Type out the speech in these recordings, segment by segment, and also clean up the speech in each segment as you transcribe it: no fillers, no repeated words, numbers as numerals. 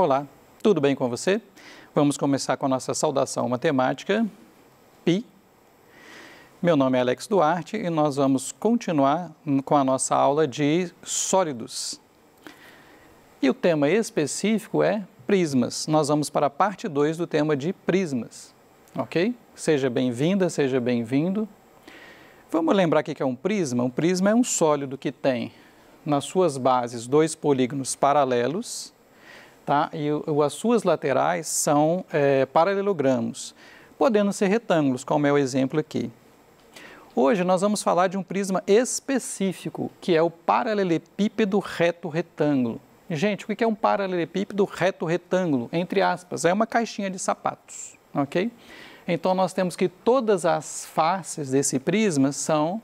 Olá, tudo bem com você? Vamos começar com a nossa saudação matemática, Pi. Meu nome é Alex Duarte e nós vamos continuar com a nossa aula de sólidos. E o tema específico é prismas. Nós vamos para a parte 2 do tema de prismas, ok? Seja bem-vinda, seja bem-vindo. Vamos lembrar o que é um prisma? Um prisma é um sólido que tem nas suas bases dois polígonos paralelos, tá? E as suas laterais são paralelogramos, podendo ser retângulos, como é o exemplo aqui. Hoje nós vamos falar de um prisma específico, que é o paralelepípedo reto-retângulo. Gente, o que é um paralelepípedo reto-retângulo? Entre aspas, é uma caixinha de sapatos, ok? Então nós temos que todas as faces desse prisma são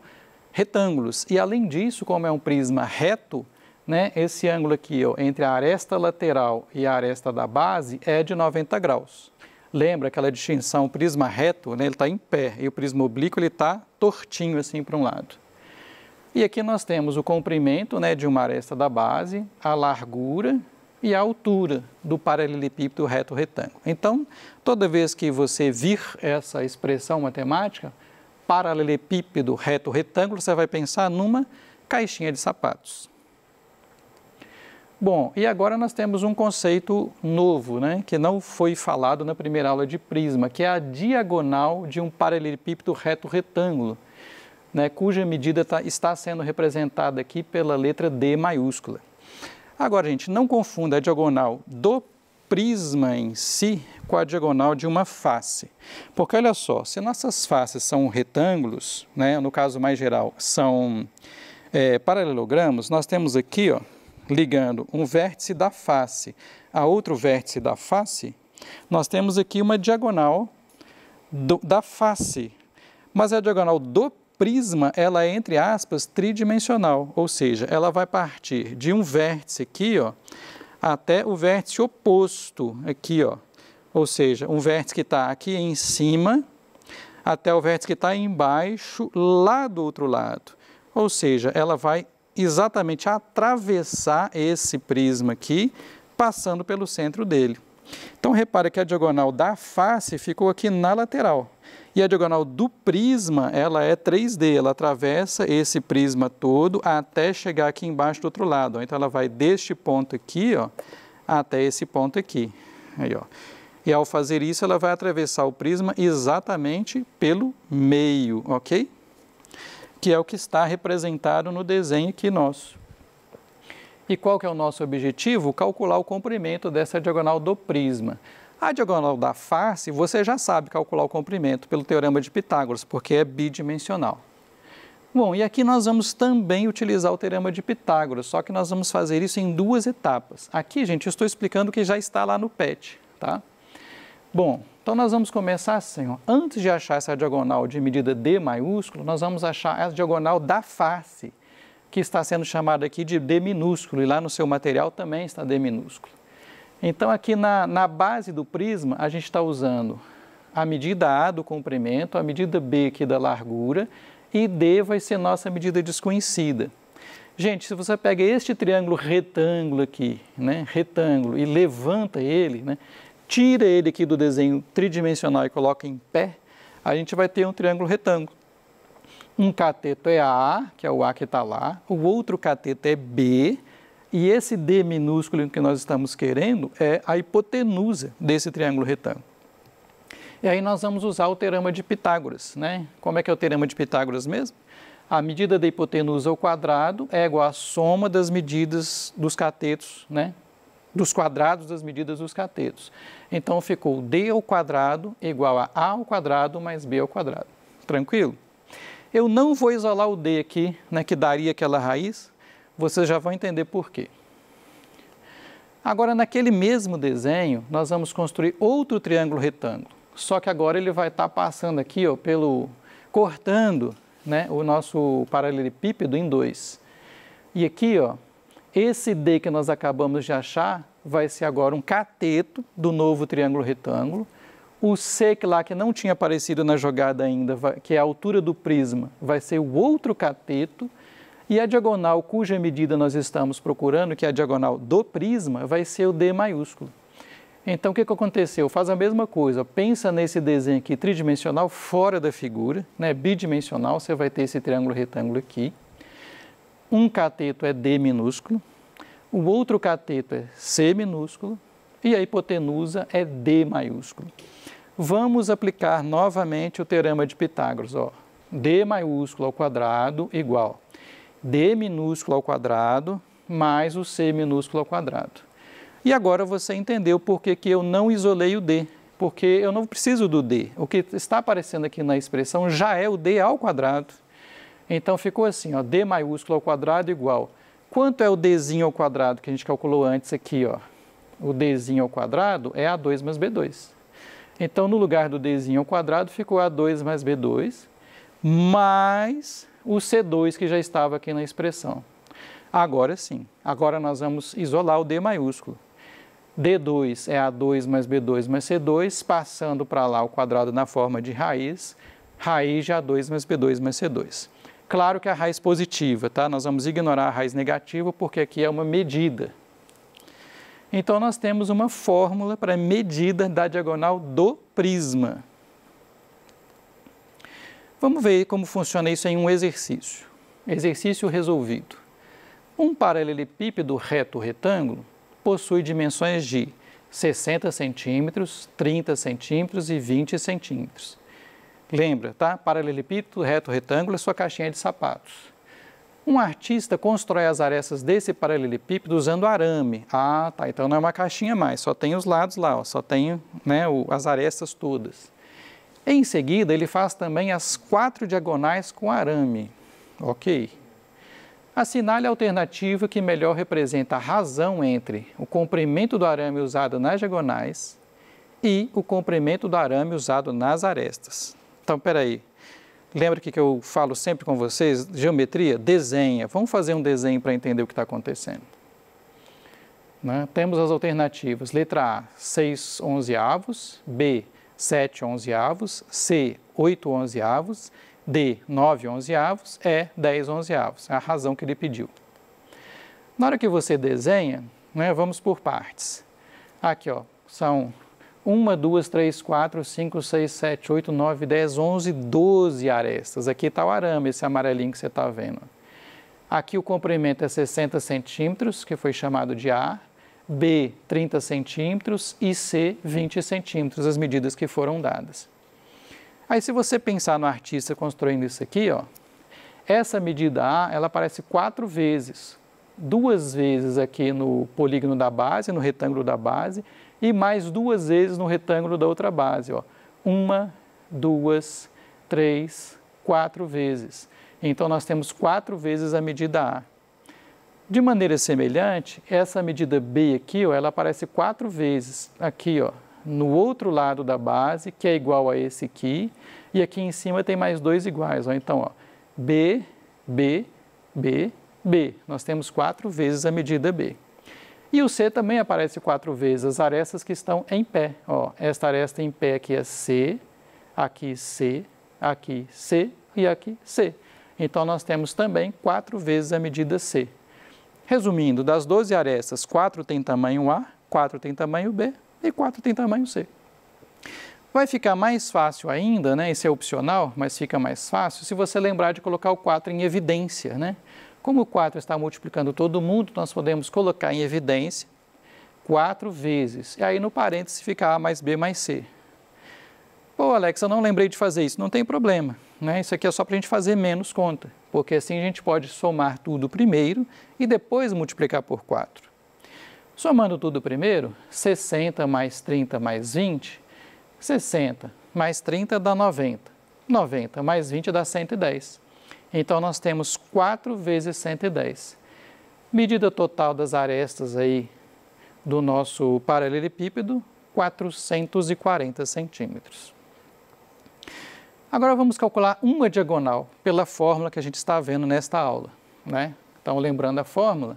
retângulos. E além disso, como é um prisma reto, né, esse ângulo aqui, ó, entre a aresta lateral e a aresta da base é de 90 graus. Lembra aquela distinção, o prisma reto, né, ele está em pé, e o prisma oblíquo ele está tortinho assim para um lado. E aqui nós temos o comprimento, né, de uma aresta da base, a largura e a altura do paralelepípedo reto-retângulo. Então, toda vez que você vir essa expressão matemática, paralelepípedo reto-retângulo, você vai pensar numa caixinha de sapatos. Bom, e agora nós temos um conceito novo, né, que não foi falado na primeira aula de prisma, que é a diagonal de um paralelepípedo reto-retângulo, né, cuja medida está sendo representada aqui pela letra D maiúscula. Agora, gente, não confunda a diagonal do prisma em si com a diagonal de uma face. Porque, olha só, se nossas faces são retângulos, né, no caso mais geral, são paralelogramos, nós temos aqui, ó, ligando um vértice da face a outro vértice da face, nós temos aqui uma diagonal da face. Mas a diagonal do prisma, ela é, entre aspas, tridimensional, ou seja, ela vai partir de um vértice aqui, ó, até o vértice oposto aqui, ó, ou seja, um vértice que está aqui em cima até o vértice que está embaixo, lá do outro lado. Ou seja, ela vai exatamente atravessar esse prisma aqui, passando pelo centro dele. Então, repare que a diagonal da face ficou aqui na lateral. E a diagonal do prisma, ela é 3D, ela atravessa esse prisma todo até chegar aqui embaixo do outro lado. Ó. Então, ela vai deste ponto aqui, ó, até esse ponto aqui. Aí, ó. E ao fazer isso, ela vai atravessar o prisma exatamente pelo meio, ok? Que é o que está representado no desenho aqui nosso. E qual que é o nosso objetivo? Calcular o comprimento dessa diagonal do prisma. A diagonal da face, você já sabe calcular o comprimento pelo teorema de Pitágoras, porque é bidimensional. Bom, e aqui nós vamos também utilizar o teorema de Pitágoras, só que nós vamos fazer isso em duas etapas. Aqui, gente, eu estou explicando o que já está lá no PET, tá? Bom, então nós vamos começar assim, ó. Antes de achar essa diagonal de medida D maiúsculo, nós vamos achar a diagonal da face, que está sendo chamada aqui de D minúsculo, e lá no seu material também está D minúsculo. Então, aqui na base do prisma, a gente está usando a medida A do comprimento, a medida B aqui da largura, e D vai ser nossa medida desconhecida. Gente, se você pega este triângulo retângulo aqui, né, retângulo, e levanta ele, né, tira ele aqui do desenho tridimensional e coloca em pé, a gente vai ter um triângulo retângulo. Um cateto é A, que é o A que está lá, o outro cateto é B, e esse D minúsculo que nós estamos querendo é a hipotenusa desse triângulo retângulo. E aí nós vamos usar o teorema de Pitágoras, né? Como é que é o teorema de Pitágoras mesmo? A medida da hipotenusa ao quadrado é igual à soma das medidas dos catetos, né? Dos quadrados das medidas dos catetos. Então ficou D ao quadrado igual a ao quadrado mais B ao quadrado. Tranquilo? Eu não vou isolar o D aqui, né, que daria aquela raiz. Vocês já vão entender por quê. Agora, naquele mesmo desenho, nós vamos construir outro triângulo retângulo. Só que agora ele vai estar passando aqui, ó, cortando, né, o nosso paralelepípedo em dois. E aqui, ó, esse D que nós acabamos de achar vai ser agora um cateto do novo triângulo retângulo. O C, que não tinha aparecido na jogada ainda, que é a altura do prisma, vai ser o outro cateto. E a diagonal cuja medida nós estamos procurando, que é a diagonal do prisma, vai ser o D maiúsculo. Então, o que aconteceu? Faz a mesma coisa, pensa nesse desenho aqui tridimensional fora da figura, né? Bidimensional, você vai ter esse triângulo retângulo aqui. Um cateto é D minúsculo, o outro cateto é C minúsculo e a hipotenusa é D maiúsculo. Vamos aplicar novamente o teorema de Pitágoras, ó. D maiúsculo ao quadrado igual D minúsculo ao quadrado mais o C minúsculo ao quadrado. E agora você entendeu por que eu não isolei o D, porque eu não preciso do D. O que está aparecendo aqui na expressão já é o D ao quadrado. Então ficou assim, ó, D maiúsculo ao quadrado igual. Quanto é o Dzinho ao quadrado que a gente calculou antes aqui, ó? O Dzinho ao quadrado é A2 mais B2. Então, no lugar do Dzinho ao quadrado, ficou A2 mais B2, mais o C2 que já estava aqui na expressão. Agora sim, agora nós vamos isolar o D maiúsculo. D2 é A2 mais B2 mais C2, passando para lá o quadrado na forma de raiz de A2 mais B2 mais C2. Claro que a raiz positiva, tá? Nós vamos ignorar a raiz negativa porque aqui é uma medida. Então, nós temos uma fórmula para medida da diagonal do prisma. Vamos ver como funciona isso em um exercício. Exercício resolvido. Um paralelepípedo reto-retângulo possui dimensões de 60 centímetros, 30 centímetros e 20 centímetros. Lembra, tá? Paralelepípedo reto-retângulo é sua caixinha de sapatos. Um artista constrói as arestas desse paralelepípedo usando arame. Ah, tá, então não é uma caixinha mais, só tem os lados lá, ó, só tem, né, as arestas todas. Em seguida, ele faz também as 4 diagonais com arame. Ok. Assinale a alternativa que melhor representa a razão entre o comprimento do arame usado nas diagonais e o comprimento do arame usado nas arestas. Então, espera aí. Lembra que eu falo sempre com vocês? Geometria, desenha. Vamos fazer um desenho para entender o que está acontecendo. Né? Temos as alternativas. Letra A, 6 onzeavos. B, 7 onzeavos. C, 8 onzeavos. D, 9 onzeavos. E, 10 onzeavos. É a razão que ele pediu. Na hora que você desenha, né, vamos por partes. Aqui, ó, são 1, 2, 3, 4, 5, 6, 7, 8, 9, 10, 11, 12 arestas. Aqui está o arame, esse amarelinho que você está vendo. Aqui o comprimento é 60 centímetros, que foi chamado de A, B, 30 centímetros e C, 20 centímetros, as medidas que foram dadas. Aí, se você pensar no artista construindo isso aqui, ó, essa medida A, ela aparece 4 vezes. 2 vezes aqui no polígono da base, no retângulo da base, e mais 2 vezes no retângulo da outra base. Ó. 1, 2, 3, 4 vezes. Então, nós temos 4 vezes a medida A. De maneira semelhante, essa medida B aqui, ó, ela aparece 4 vezes aqui, ó, no outro lado da base, que é igual a esse aqui, e aqui em cima tem mais 2 iguais. Ó. Então, ó, B, B, B, B. Nós temos 4 vezes a medida B. E o C também aparece 4 vezes, as arestas que estão em pé. Ó, esta aresta em pé aqui é C, aqui C e aqui C. Então, nós temos também 4 vezes a medida C. Resumindo, das 12 arestas, 4 tem tamanho A, 4 tem tamanho B e 4 tem tamanho C. Vai ficar mais fácil ainda, né? Isso é opcional, mas fica mais fácil se você lembrar de colocar o 4 em evidência, né? Como o 4 está multiplicando todo mundo, nós podemos colocar em evidência 4 vezes. E aí no parênteses fica A mais B mais C. Pô, Alex, eu não lembrei de fazer isso. Não tem problema, né? Isso aqui é só para a gente fazer menos conta, porque assim a gente pode somar tudo primeiro e depois multiplicar por 4. Somando tudo primeiro, 60 mais 30 mais 20, 60 mais 30 dá 90. 90 mais 20 dá 110. Então, nós temos 4 vezes 110. Medida total das arestas aí do nosso paralelepípedo, 440 centímetros. Agora, vamos calcular uma diagonal pela fórmula que a gente está vendo nesta aula, né? Então, lembrando a fórmula,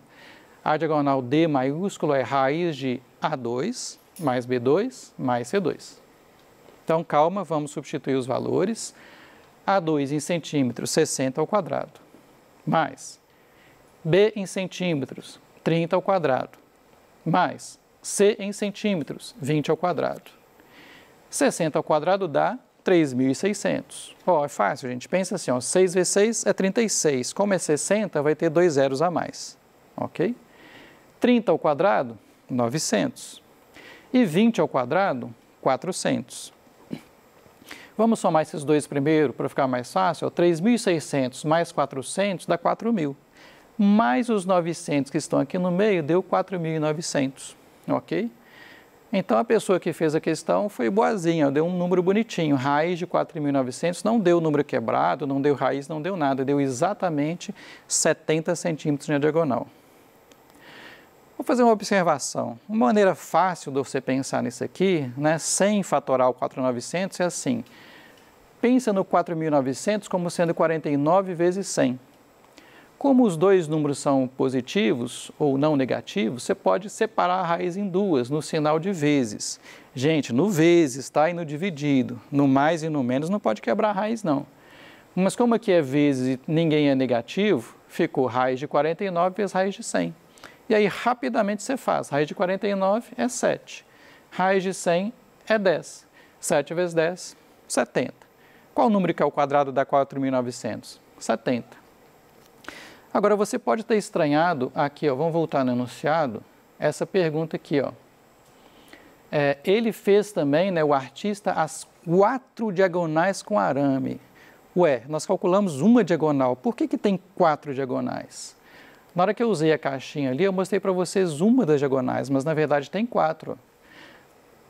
a diagonal D maiúsculo é raiz de A2 mais B2 mais C2. Então, calma, vamos substituir os valores. A2 em centímetros, 60 ao quadrado, mais B em centímetros, 30 ao quadrado, mais C em centímetros, 20 ao quadrado. 60 ao quadrado dá 3.600. Ó, é fácil, gente. Pensa assim, ó, 6 vezes 6 é 36. Como é 60, vai ter 2 zeros a mais. Ok? 30 ao quadrado, 900. E 20 ao quadrado, 400. Vamos somar esses dois primeiro para ficar mais fácil. 3.600 mais 400 dá 4.000. Mais os 900 que estão aqui no meio deu 4.900. Ok? Então, a pessoa que fez a questão foi boazinha, deu um número bonitinho. Raiz de 4.900, não deu número quebrado, não deu raiz, não deu nada. Deu exatamente 70 centímetros na diagonal. Vou fazer uma observação. Uma maneira fácil de você pensar nisso aqui, né, sem fatorar o 4.900, é assim. Pensa no 4.900 como sendo 49 vezes 100. Como os dois números são positivos ou não negativos, você pode separar a raiz em duas, no sinal de vezes. Gente, no vezes, tá? E no dividido. No mais e no menos não pode quebrar a raiz, não. Mas como aqui é vezes e ninguém é negativo, ficou raiz de 49 vezes raiz de 100. E aí, rapidamente você faz. Raiz de 49 é 7. Raiz de 100 é 10. 7 vezes 10, 70. Qual o número que é o quadrado da 4.900? 70. Agora, você pode ter estranhado aqui, ó, vamos voltar no enunciado, essa pergunta aqui, ó. Ele fez também, né, o artista, as 4 diagonais com arame. Ué, nós calculamos uma diagonal, por que tem 4 diagonais? Na hora que eu usei a caixinha ali, eu mostrei para vocês uma das diagonais, mas na verdade tem 4.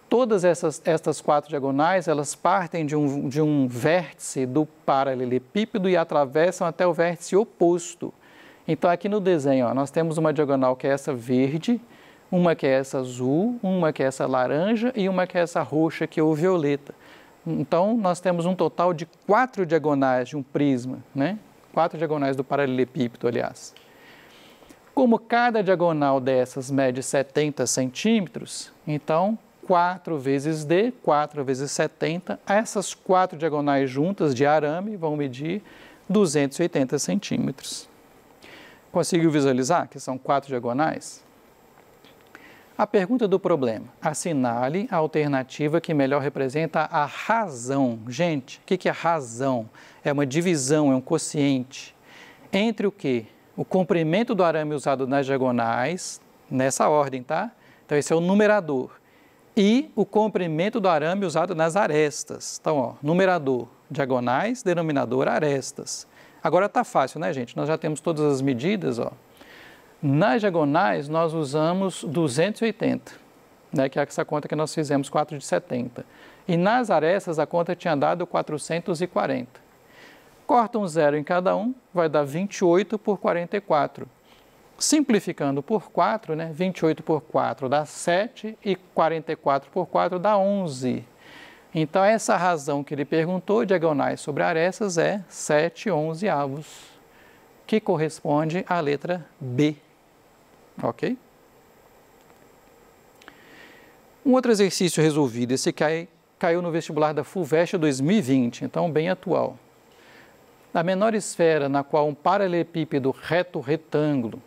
Todas estas 4 diagonais, elas partem de um vértice do paralelepípedo e atravessam até o vértice oposto. Então, aqui no desenho, ó, nós temos uma diagonal que é essa verde, uma que é essa azul, uma que é essa laranja e uma que é essa roxa, que é o violeta. Então, nós temos um total de 4 diagonais de um prisma, né? 4 diagonais do paralelepípedo, aliás. Como cada diagonal dessas mede 70 centímetros, então, 4 vezes D, 4 vezes 70, essas 4 diagonais juntas de arame vão medir 280 centímetros. Conseguiu visualizar que são 4 diagonais? A pergunta do problema. Assinale a alternativa que melhor representa a razão. Gente, o que é razão? É uma divisão, é um quociente. Entre o quê? O comprimento do arame usado nas diagonais, nessa ordem, tá? Então, esse é o numerador. E o comprimento do arame usado nas arestas. Então, ó, numerador, diagonais, denominador, arestas. Agora está fácil, né, gente? Nós já temos todas as medidas, ó. Nas diagonais, nós usamos 280, né, que é essa conta que nós fizemos, 4 de 70. E nas arestas, a conta tinha dado 440. Corta um zero em cada um, vai dar 28 por 44. Simplificando por 4, né, 28 por 4 dá 7 e 44 por 4 dá 11. Então, essa razão que ele perguntou, diagonais sobre arestas, é 7/11, que corresponde à letra B. Ok? Um outro exercício resolvido, esse caiu no vestibular da FUVEST 2020, então bem atual. A menor esfera na qual um paralelepípedo reto retângulo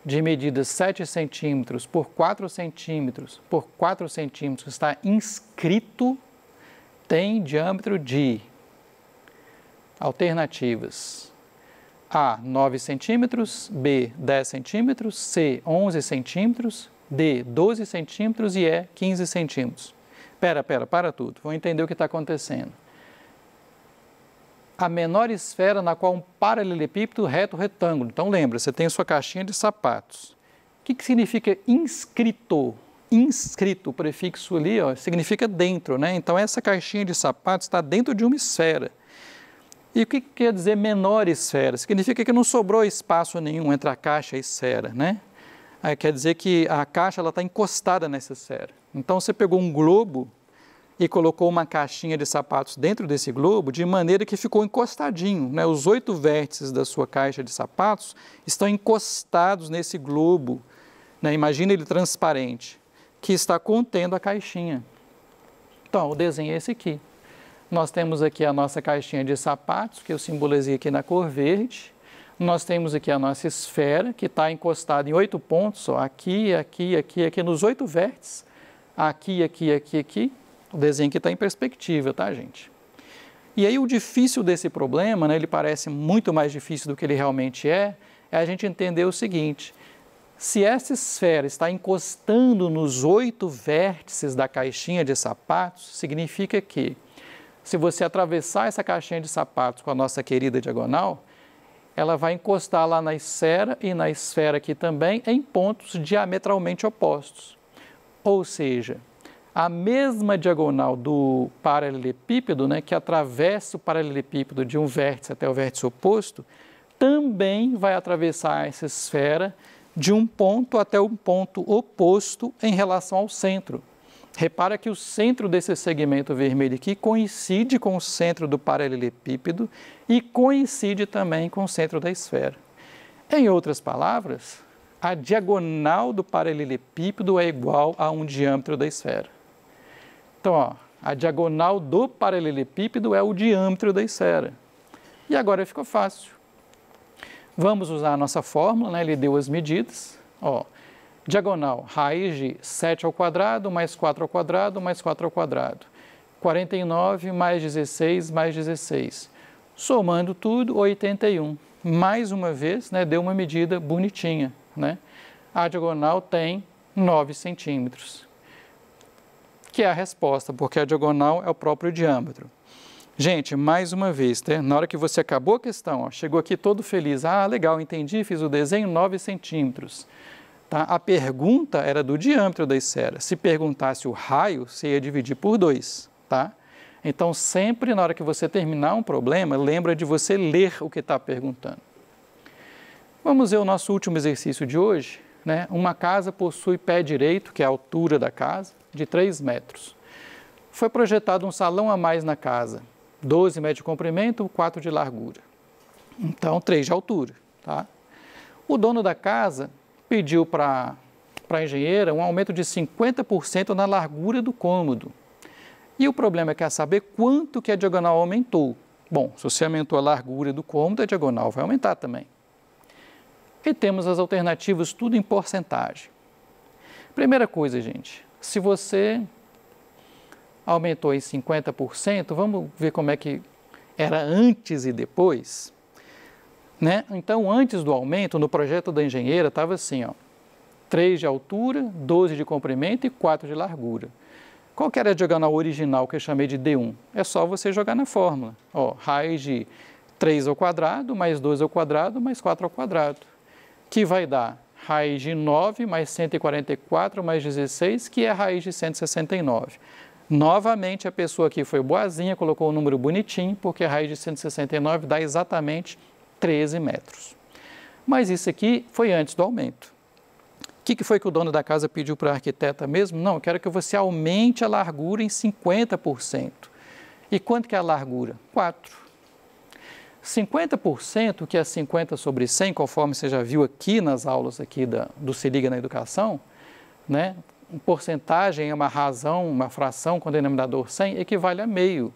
de medida 7 centímetros por 4 centímetros por 4 centímetros está inscrito tem diâmetro de alternativas A, 9 centímetros, B, 10 centímetros, C, 11 centímetros, D, 12 centímetros e E, 15 centímetros. Para tudo, vamos entender o que está acontecendo. A menor esfera na qual um paralelepípedo reto retângulo. Então, lembra, você tem a sua caixinha de sapatos. O que significa inscrito? Inscrito, o prefixo ali, ó, significa dentro, né? Então, essa caixinha de sapatos está dentro de uma esfera. E o que quer dizer menor esfera? Significa que não sobrou espaço nenhum entre a caixa e a esfera, né? Aí quer dizer que a caixa está encostada nessa esfera. Então, você pegou um globo e colocou uma caixinha de sapatos dentro desse globo, de maneira que ficou encostadinho, né? Os 8 vértices da sua caixa de sapatos estão encostados nesse globo, né? Imagina ele transparente, que está contendo a caixinha. Então, o desenho é esse aqui. Nós temos aqui a nossa caixinha de sapatos, que eu simbolizei aqui na cor verde. nós temos aqui a nossa esfera, que está encostada em 8 pontos, ó, aqui, aqui, aqui, aqui, nos 8 vértices, aqui, aqui, aqui, aqui. O desenho aqui está em perspectiva, tá, gente? E aí o difícil desse problema, né, ele parece muito mais difícil do que ele realmente é a gente entender o seguinte: se essa esfera está encostando nos 8 vértices da caixinha de sapatos, significa que, se você atravessar essa caixinha de sapatos com a nossa querida diagonal, ela vai encostar lá na esfera e na esfera aqui também em pontos diametralmente opostos. Ou seja, a mesma diagonal do paralelepípedo, né, que atravessa o paralelepípedo de um vértice até o vértice oposto, também vai atravessar essa esfera de um ponto até um ponto oposto em relação ao centro. Repara que o centro desse segmento vermelho aqui coincide com o centro do paralelepípedo e coincide também com o centro da esfera. Em outras palavras, a diagonal do paralelepípedo é igual a um diâmetro da esfera. Então, ó, a diagonal do paralelepípedo é o diâmetro da esfera. E agora ficou fácil. Vamos usar a nossa fórmula, né? Ele deu as medidas. Ó, diagonal, raiz de 7 ao quadrado, mais 4 ao quadrado, mais 4 ao quadrado. 49 mais 16 mais 16. Somando tudo, 81. Mais uma vez, né, deu uma medida bonitinha, né? A diagonal tem 9 centímetros. Que é a resposta, porque a diagonal é o próprio diâmetro. Gente, mais uma vez, tá? Na hora que você acabou a questão, ó, chegou aqui todo feliz, ah, legal, entendi, fiz o desenho, 9 centímetros. Tá? A pergunta era do diâmetro da esfera. Se perguntasse o raio, você ia dividir por 2, tá? Então, sempre na hora que você terminar um problema, lembra de você ler o que está perguntando. Vamos ver o nosso último exercício de hoje, né? Uma casa possui pé direito, que é a altura da casa, de 3 metros. Foi projetado um salão a mais na casa, 12 metros de comprimento, 4 de largura. Então, 3 de altura, tá? O dono da casa pediu para a engenheira um aumento de 50% na largura do cômodo. E o problema é que é saber quanto que a diagonal aumentou. Bom, se você aumentou a largura do cômodo, a diagonal vai aumentar também. E temos as alternativas tudo em porcentagem. Primeira coisa, gente, se você aumentou em 50%, vamos ver como é que era antes e depois, né? Então, antes do aumento, no projeto da engenheira, estava assim, ó, 3 de altura, 12 de comprimento e 4 de largura. Qual que era a diagonal original que eu chamei de D1? É só você jogar na fórmula. Ó, raiz de 3 ao quadrado, mais 2 ao quadrado, mais 4 ao quadrado, que vai dar raiz de 9 mais 144 mais 16, que é a raiz de 169. Novamente, a pessoa aqui foi boazinha, colocou o número bonitinho, porque a raiz de 169 dá exatamente 13 metros. Mas isso aqui foi antes do aumento. O que foi que o dono da casa pediu para a arquiteta mesmo? Não, eu quero que você aumente a largura em 50%. E quanto que é a largura? 4. 50%, que é 50 sobre 100, conforme você já viu aqui nas aulas aqui do Se Liga na Educação, né? Porcentagem é uma razão, uma fração com denominador 100, equivale a meio.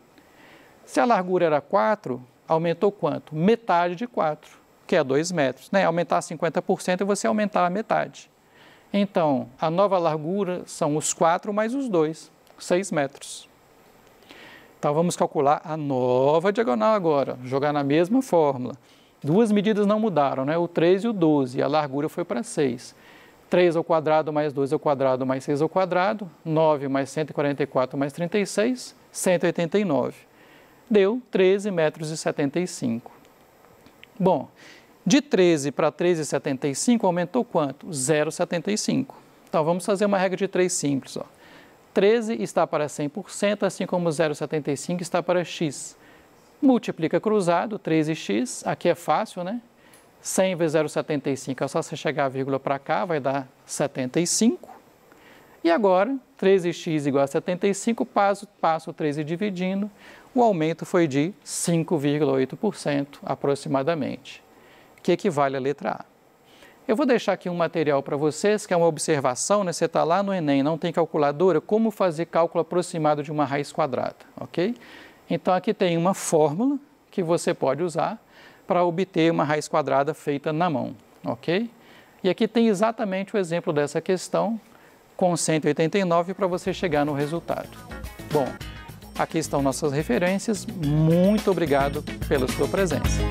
Se a largura era 4, aumentou quanto? Metade de 4, que é 2 metros. Né? Aumentar 50% é você aumentar a metade. Então, a nova largura são os 4 mais os 2, 6 metros. Então, vamos calcular a nova diagonal agora, jogar na mesma fórmula. Duas medidas não mudaram, né? O 3 e o 12, a largura foi para 6. 3 ao quadrado mais 2 ao quadrado mais 6 ao quadrado, 9 mais 144 mais 36, 189. Deu 13,75 metros. Bom, de 13 para 13,75 aumentou quanto? 0,75. Então, vamos fazer uma regra de 3 simples. Ó. 13 está para 100%, assim como 0,75 está para x. Multiplica cruzado, 13x, aqui é fácil, né? 100 vezes 0,75, é só você chegar a vírgula para cá, vai dar 75. E agora, 13x igual a 75, passo o 13 dividindo, o aumento foi de 5,8% aproximadamente, que equivale à letra A. Eu vou deixar aqui um material para vocês, que é uma observação, né? Você está lá no Enem, não tem calculadora, como fazer cálculo aproximado de uma raiz quadrada, ok? Então, aqui tem uma fórmula que você pode usar para obter uma raiz quadrada feita na mão, ok? E aqui tem exatamente o exemplo dessa questão com 189 para você chegar no resultado. Bom, aqui estão nossas referências. Muito obrigado pela sua presença.